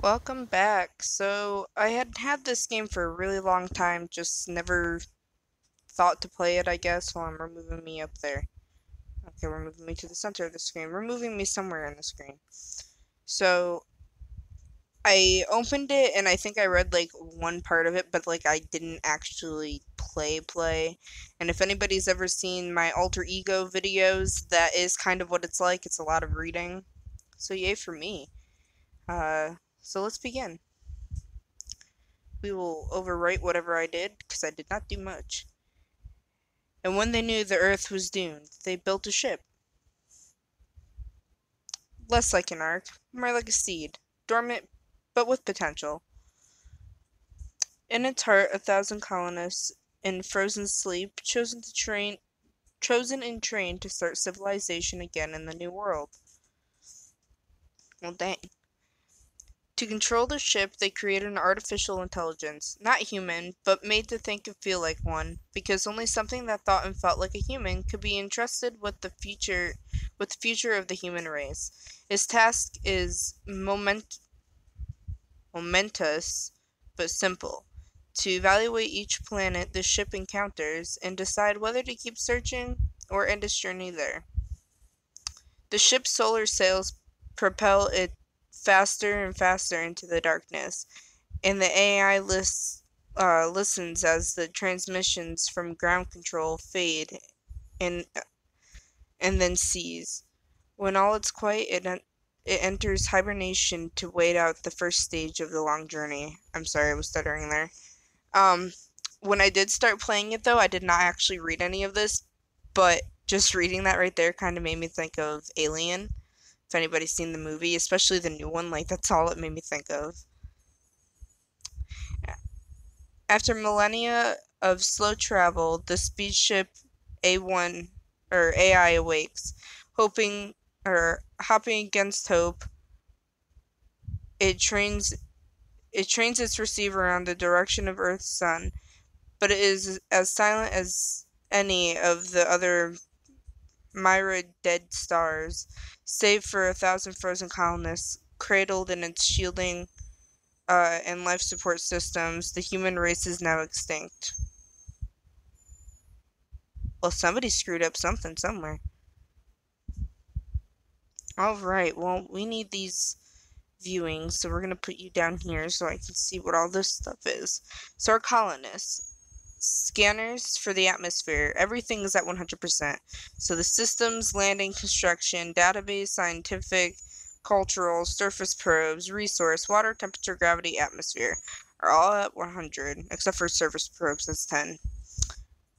Welcome back. So, I had had this game for a really long time, just never thought to play it, I guess, while I'm removing me up there. Okay, we're moving me to the center of the screen. We're moving me somewhere in the screen. So, I opened it and I think I read like one part of it, but like I didn't actually play. And if anybody's ever seen my alter ego videos, that is kind of what it's like. It's a lot of reading. So, yay for me. So let's begin. We will overwrite whatever I did, because I did not do much. And when they knew the Earth was doomed, they built a ship. Less like an ark, more like a seed, dormant but with potential. In its heart, 1,000 colonists in frozen sleep, chosen and trained to start civilization again in the New World. Well, dang. To control the ship, they created an artificial intelligence, not human, but made to think and feel like one, because only something that thought and felt like a human could be entrusted with the future of the human race. Its task is momentous but simple: to evaluate each planet the ship encounters and decide whether to keep searching or end its journey there. The ship's solar sails propel it faster and faster into the darkness, and the AI listens as the transmissions from ground control fade and then cease. When all is quiet, it enters hibernation to wait out the first stage of the long journey. I'm sorry, I was stuttering there. Um, when I did start playing it, though, I did not actually read any of this, but just reading that right there kind of made me think of Alien. If anybody's seen the movie, especially the new one, like that's all it made me think of. After millennia of slow travel, the speedship A1 or AI awakes, hoping or hopping against hope. It trains its receiver on the direction of Earth's sun, but it is as silent as any of the other myriad dead stars, save for 1,000 frozen colonists cradled in its shielding and life support systems. The human race is now extinct. Well, somebody screwed up something somewhere. Alright, well, we need these viewings, so we're going to put you down here so I can see what all this stuff is. So our colonists. Scanners for the atmosphere. Everything is at 100%. So the systems, landing, construction, database, scientific, cultural, surface probes, resource, water, temperature, gravity, atmosphere are all at 100, except for surface probes, that's 10.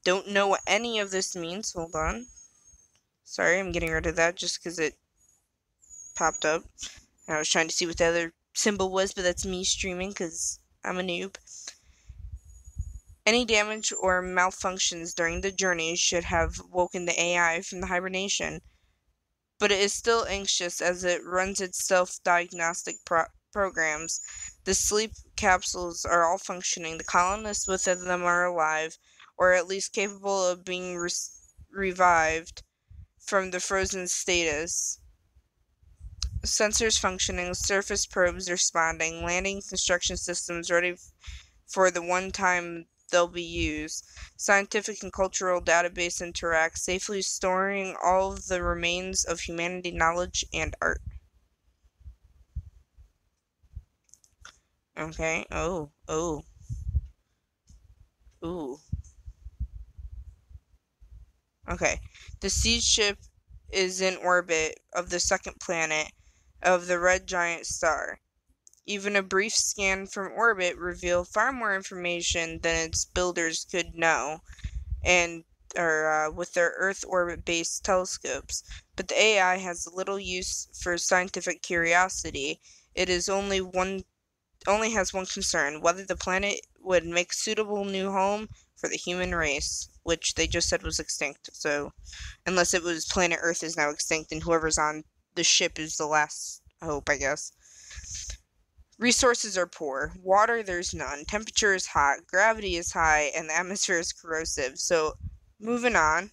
Don't know what any of this means. Hold on. Sorry, I'm getting rid of that just because it popped up. I was trying to see what the other symbol was, but that's me streaming because I'm a noob. Any damage or malfunctions during the journey should have woken the AI from the hibernation, but it is still anxious as it runs its self-diagnostic programs. The sleep capsules are all functioning. The colonists within them are alive, or at least capable of being revived from the frozen status. Sensors functioning, surface probes responding, landing construction systems ready for the one time they'll be used. Scientific and cultural database interact, safely storing all of the remains of humanity knowledge and art. Okay. Oh. Ooh. Okay. The Seedship is in orbit of the second planet of the red giant star. Even a brief scan from orbit revealed far more information than its builders could know, and with their Earth orbit-based telescopes. But the AI has little use for scientific curiosity. It is only has one concern: whether the planet would make suitable new home for the human race, which they just said was extinct. So, unless it was planet Earth is now extinct, and whoever's on the ship is the last hope, I guess. Resources are poor. Water, there's none. Temperature is hot. Gravity is high. And the atmosphere is corrosive. So, moving on.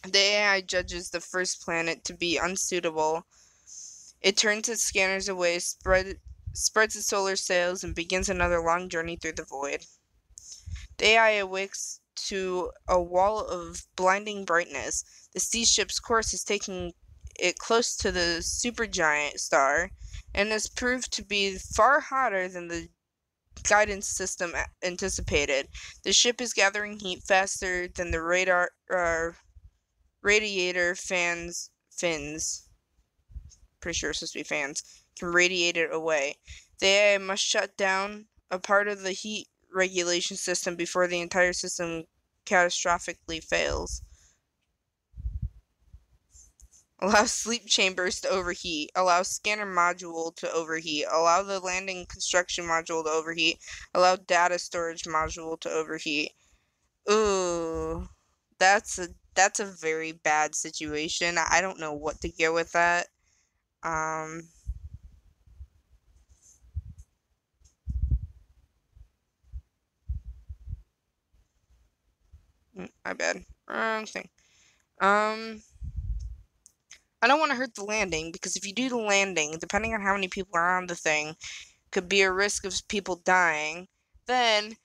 The AI judges the first planet to be unsuitable It turns its scanners away, spreads its solar sails, and begins another long journey through the void. The AI awakes to a wall of blinding brightness. The Seedship's course is taking it close to the supergiant star, and has proved to be far hotter than the guidance system anticipated. The ship is gathering heat faster than the radiator fins. Pretty sure it's supposed to be fans. Can radiate it away. The AI must shut down a part of the heat regulation system before the entire system catastrophically fails. Allow sleep chambers to overheat. Allow scanner module to overheat. Allow the landing construction module to overheat. Allow data storage module to overheat. Ooh, that's a very bad situation. I don't know what to get with that. My bad. Wrong thing. I don't want to hurt the landing, because if you do the landing, depending on how many people are on the thing, could be a risk of people dying. Then,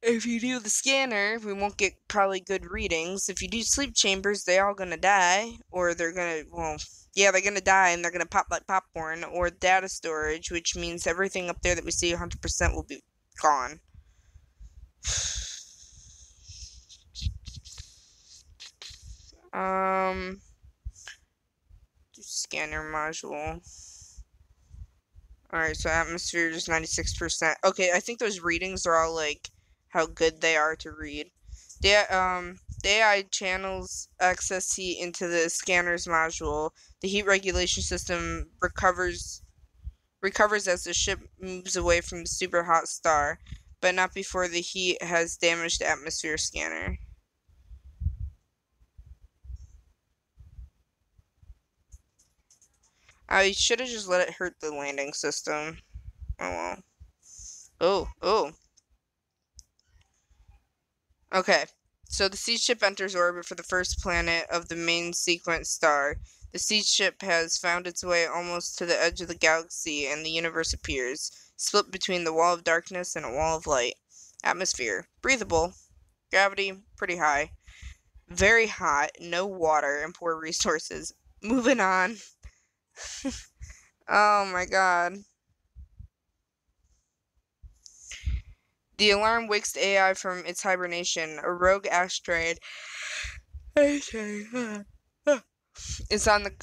if you do the scanner, we won't get probably good readings. If you do sleep chambers, they're all gonna die, or they're gonna, well, yeah, they're gonna die and they're gonna pop like popcorn, or data storage, which means everything up there that we see 100% will be gone. Scanner module. Alright, so atmosphere is 96%. Okay, I think those readings are all, like, how good they are to read. The AI channels excess heat into the scanner's module. The heat regulation system recovers as the ship moves away from the super hot star, but not before the heat has damaged the atmosphere scanner. I should have just let it hurt the landing system. Oh well. Oh. Okay. So the Seedship enters orbit for the first planet of the main sequence star. The Seedship has found its way almost to the edge of the galaxy, and the universe appears, split between the wall of darkness and a wall of light. Atmosphere. Breathable. Gravity. Pretty high. Very hot. No water and poor resources. Moving on. Oh my god. The alarm wakes the AI from its hibernation. A rogue asteroid is on the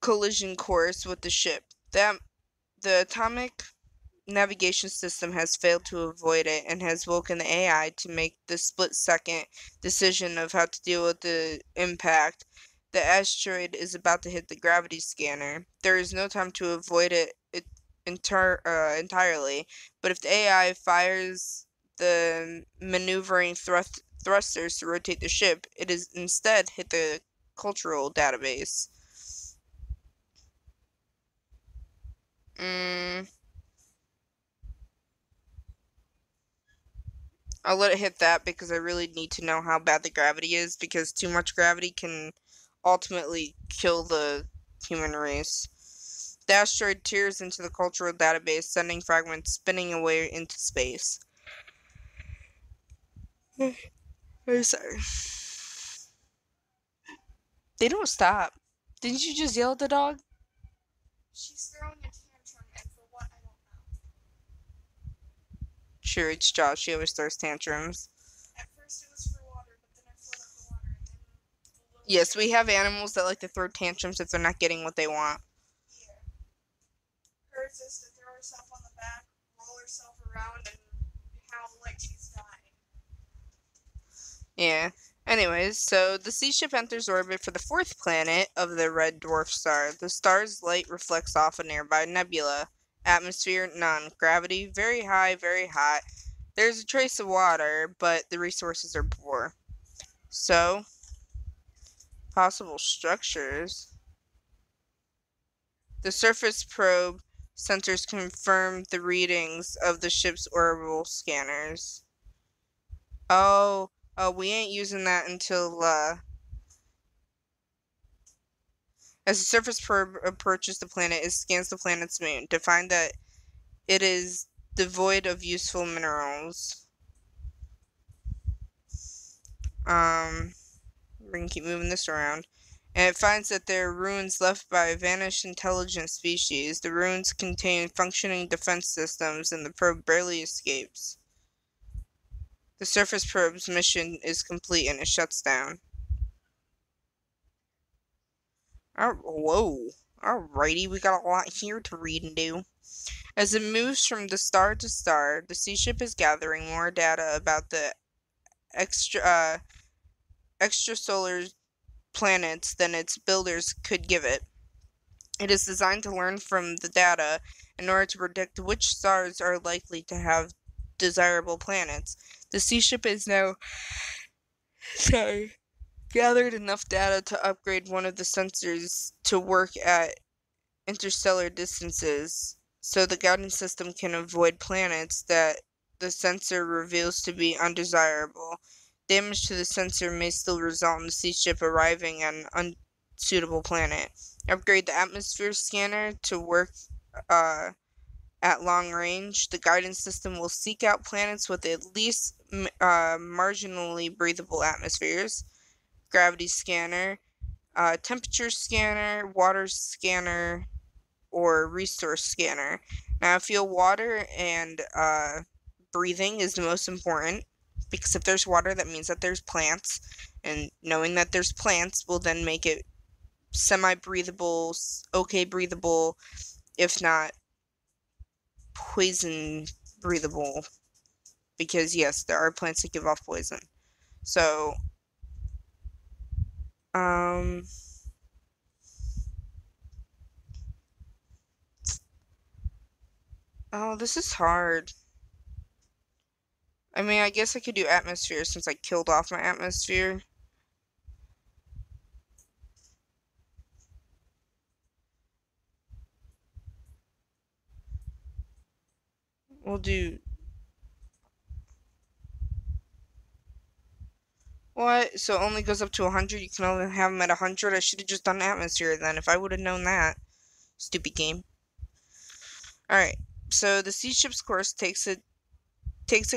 collision course with the ship. The atomic navigation system has failed to avoid it and has woken the AI to make the split-second decision of how to deal with the impact. The asteroid is about to hit the gravity scanner. There is no time to avoid it entirely, but if the AI fires the maneuvering thrusters to rotate the ship, it is instead hit the cultural database. I'll let it hit that because I really need to know how bad the gravity is, because too much gravity can ultimately kill the human race. The asteroid tears into the cultural database, sending fragments spinning away into space. I'm sorry. They don't stop. Didn't you just yell at the dog? She's throwing a tantrum, and for what, I don't know. Sure, it's Josh. She always throws tantrums. At first it was for water, but then I filled up the water, and then yes, we have animals that like to throw tantrums if they're not getting what they want. Yeah. Hers is to throw herself on the back, roll herself around, and howl like she's dying. Yeah. Anyways, so the Seedship enters orbit for the fourth planet of the red dwarf star. The star's light reflects off a nearby nebula. Atmosphere, none. Gravity, very high, very hot. There's a trace of water, but the resources are poor. So, possible structures. The surface probe sensors confirm the readings of the ship's orbital scanners. Oh, we ain't using that until, As the surface probe approaches the planet, it scans the planet's moon to find that it is devoid of useful minerals. We're gonna keep moving this around. And it finds that there are ruins left by a vanished intelligent species. The ruins contain functioning defense systems, and the probe barely escapes. The surface probe's mission is complete, and it shuts down. Whoa. Alrighty, we got a lot here to read and do. As it moves from the star to star, the Seedship is gathering more data about the extrasolar planets than its builders could give it. It is designed to learn from the data in order to predict which stars are likely to have desirable planets. The Seedship is now gathered enough data to upgrade one of the sensors to work at interstellar distances, so the guidance system can avoid planets that the sensor reveals to be undesirable. Damage to the sensor may still result in the Seedship arriving at an unsuitable planet. Upgrade the atmosphere scanner to work at long range. The guidance system will seek out planets with at least marginally breathable atmospheres. Gravity scanner, temperature scanner, water scanner, or resource scanner. Now, I feel water and breathing is the most important, because if there's water, that means that there's plants, and knowing that there's plants will then make it semi-breathable, okay breathable, if not poison breathable, because yes, there are plants that give off poison. So, oh, this is hard. I mean, I guess I could do atmosphere since I killed off my atmosphere. We'll do... What? So it only goes up to 100? You can only have them at 100? I should have just done atmosphere then, if I would have known that. Stupid game. Alright, so the Seedship's course takes it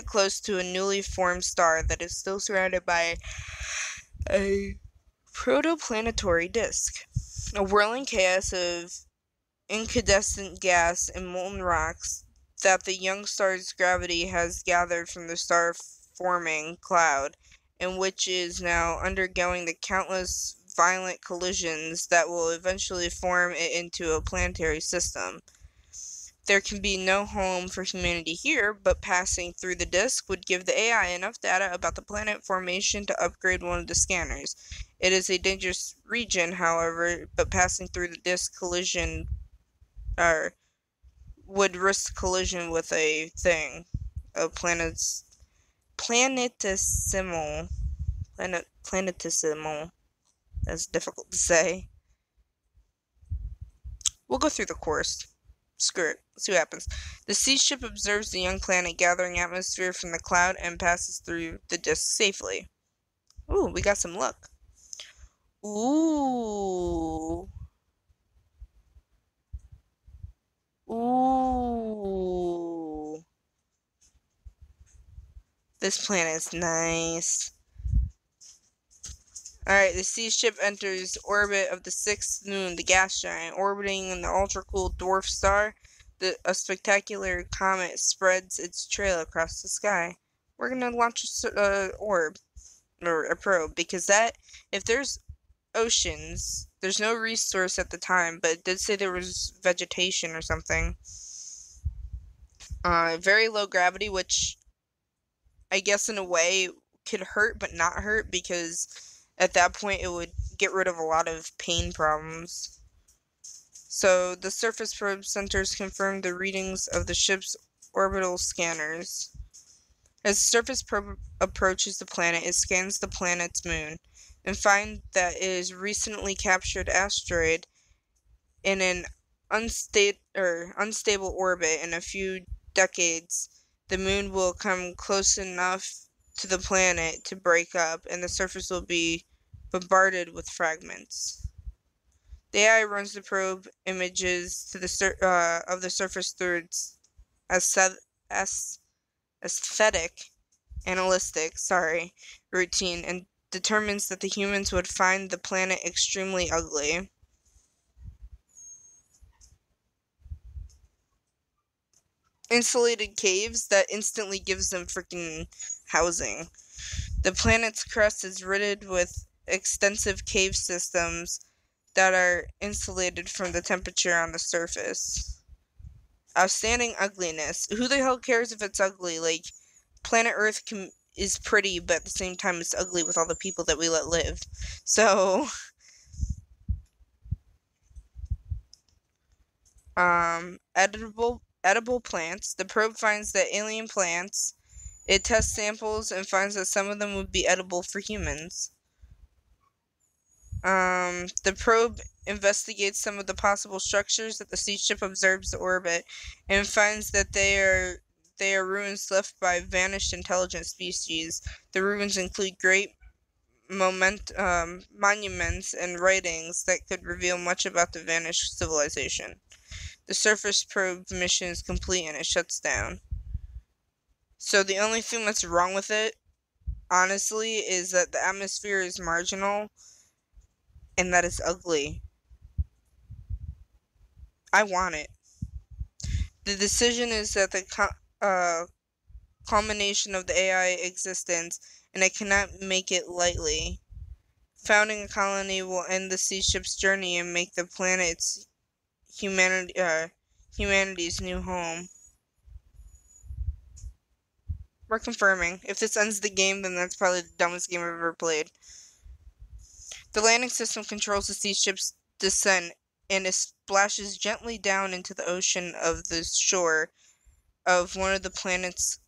close to a newly formed star that is still surrounded by a protoplanetary disk. A whirling chaos of incandescent gas and molten rocks that the young star's gravity has gathered from the star-forming cloud, and which is now undergoing the countless violent collisions that will eventually form it into a planetary system. There can be no home for humanity here, but passing through the disk would give the AI enough data about the planet formation to upgrade one of the scanners. It is a dangerous region, however, but passing through the disk would risk collision with a planetesimal. That's difficult to say. We'll go through the course. Screw it. See what happens. The Seedship observes the young planet gathering atmosphere from the cloud and passes through the disk safely. Ooh, we got some luck. Ooh. Ooh. This planet's nice. Alright, the Seedship enters orbit of the sixth moon, the gas giant. Orbiting in the ultra-cool dwarf star, a spectacular comet spreads its trail across the sky. We're gonna launch a orb, or a probe, because if there's oceans, there's no resource at the time, but it did say there was vegetation or something. Very low gravity, which I guess in a way could hurt but not hurt, because at that point it would get rid of a lot of pain problems. So the surface probe centers confirm the readings of the ship's orbital scanners. As the surface probe approaches the planet, it scans the planet's moon and finds that it is recently captured asteroid in an unstable orbit. In a few decades, the moon will come close enough to the planet to break up, and the surface will be bombarded with fragments. The AI runs the probe images to of the surface through its aesthetic, routine, and determines that the humans would find the planet extremely ugly. Insulated caves, that instantly gives them freaking housing. The planet's crust is riddled with extensive cave systems that are insulated from the temperature on the surface. Outstanding ugliness. Who the hell cares if it's ugly? Like, planet Earth is pretty, but at the same time it's ugly with all the people that we let live. So, edible plants. The probe finds that alien plants. It tests samples and finds that some of them would be edible for humans. The probe investigates some of the possible structures that the Seedship observes the orbit and finds that they are ruins left by vanished intelligent species. The ruins include great monuments and writings that could reveal much about the vanished civilization. The surface probe mission is complete and it shuts down. So the only thing that's wrong with it, honestly, is that the atmosphere is marginal and that it's ugly. I want it. The decision is that the culmination of the AI existence, and I cannot make it lightly. Founding a colony will end the Seedship's journey and make the planet's humanity's new home. We're confirming. If this ends the game, then that's probably the dumbest game I've ever played. The landing system controls the Seedship's descent, and it splashes gently down into the ocean of the shore of one of the planet's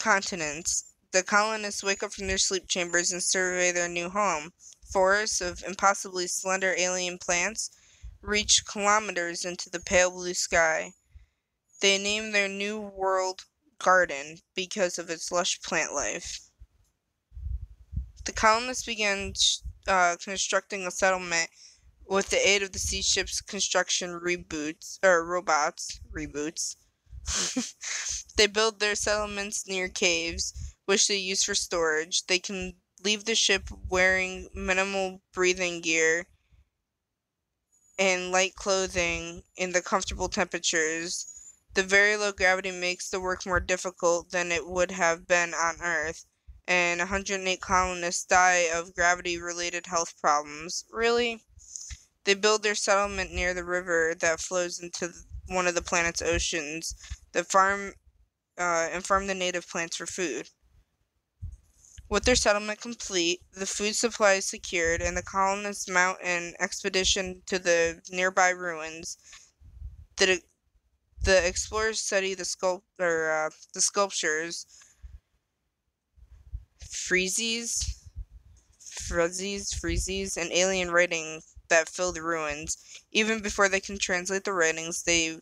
continents. The colonists wake up from their sleep chambers and survey their new home. Forests of impossibly slender alien plants reach kilometers into the pale blue sky. They name their new world Garden because of its lush plant life. The colonists began constructing a settlement with the aid of the Seedship's construction robots. They build their settlements near caves, which they use for storage. They can leave the ship wearing minimal breathing gear and light clothing in the comfortable temperatures. The very low gravity makes the work more difficult than it would have been on Earth, and 108 colonists die of gravity-related health problems. Really? They build their settlement near the river that flows into one of the planet's oceans. The farm and farm the native plants for food. With their settlement complete, the food supply is secured, and the colonists mount an expedition to the nearby ruins. The explorers study the sculptures, friezes, and alien writing that fill the ruins. Even before they can translate the writings, they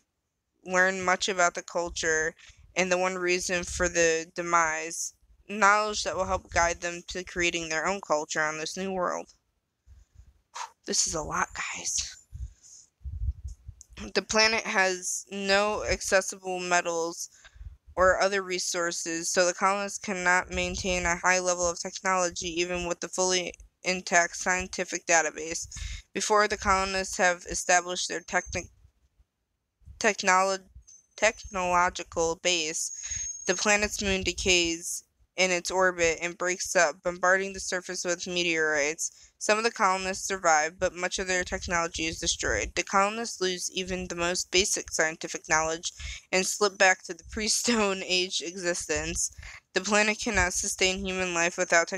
learn much about the culture and the one reason for the demise, knowledge that will help guide them to creating their own culture on this new world. This is a lot, guys. The planet has no accessible metals or other resources, so the colonists cannot maintain a high level of technology even with the fully intact scientific database. Before the colonists have established their technological base, the planet's moon decays in its orbit and breaks up, bombarding the surface with meteorites. Some of the colonists survive, but much of their technology is destroyed. The colonists lose even the most basic scientific knowledge and slip back to the pre-Stone Age existence. The planet cannot sustain human life without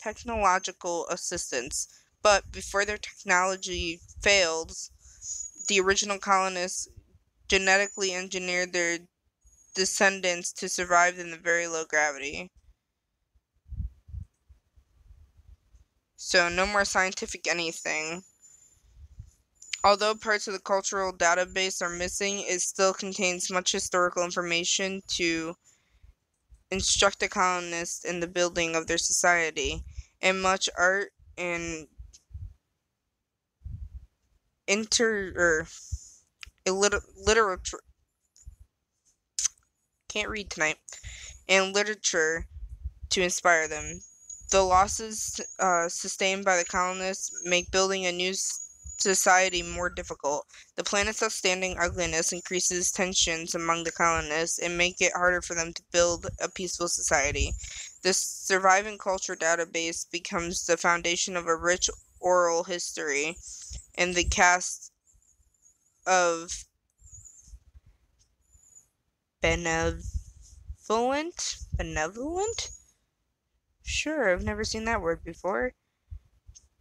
technological assistance. But before their technology fails, the original colonists genetically engineered their descendants to survive in the very low gravity. So no more scientific anything. Although parts of the cultural database are missing, it still contains much historical information to instruct the colonists in the building of their society, and much art and literature. Can't read tonight. And literature to inspire them. The losses sustained by the colonists make building a new society more difficult. The planet's outstanding ugliness increases tensions among the colonists and make it harder for them to build a peaceful society. The surviving culture database becomes the foundation of a rich oral history, and the cast of benevolent? Sure, I've never seen that word before.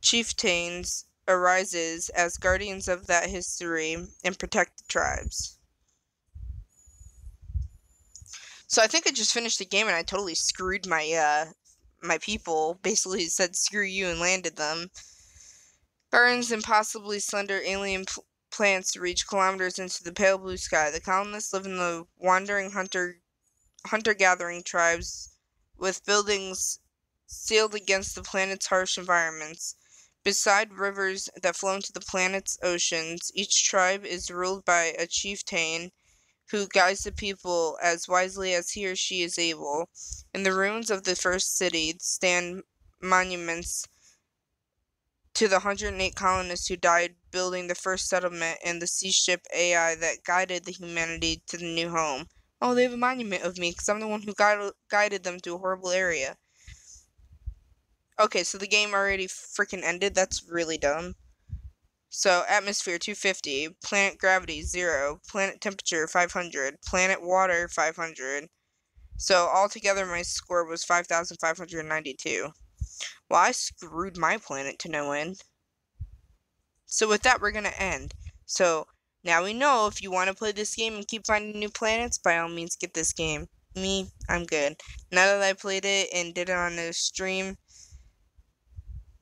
Chieftains arises as guardians of that history and protect the tribes. So I think I just finished the game and I totally screwed my people. Basically said screw you and landed them. Gardens and possibly slender alien plants reach kilometers into the pale blue sky. The colonists live in the wandering hunter-gathering tribes with buildings sealed against the planet's harsh environments. Beside rivers that flow into the planet's oceans, each tribe is ruled by a chieftain who guides the people as wisely as he or she is able. In the ruins of the first city stand monuments to the 108 colonists who died building the first settlement and the Seedship AI that guided the humanity to the new home. Oh, they have a monument of me because I'm the one who guided them to a horrible area. Okay, so the game already freaking ended. That's really dumb. So, atmosphere 250, planet gravity 0, planet temperature 500, planet water 500. So, altogether my score was 5,592. Well, I screwed my planet to no end. So with that, we're going to end. So, now we know if you want to play this game and keep finding new planets, by all means get this game. Me, I'm good. Now that I played it and did it on a stream,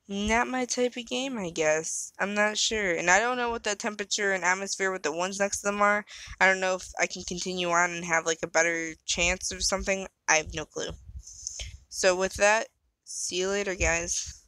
not my type of game, I guess. I'm not sure. And I don't know what the temperature and atmosphere with the ones next to them are. I don't know if I can continue on and have like a better chance or something. I have no clue. So with that, see you later, guys.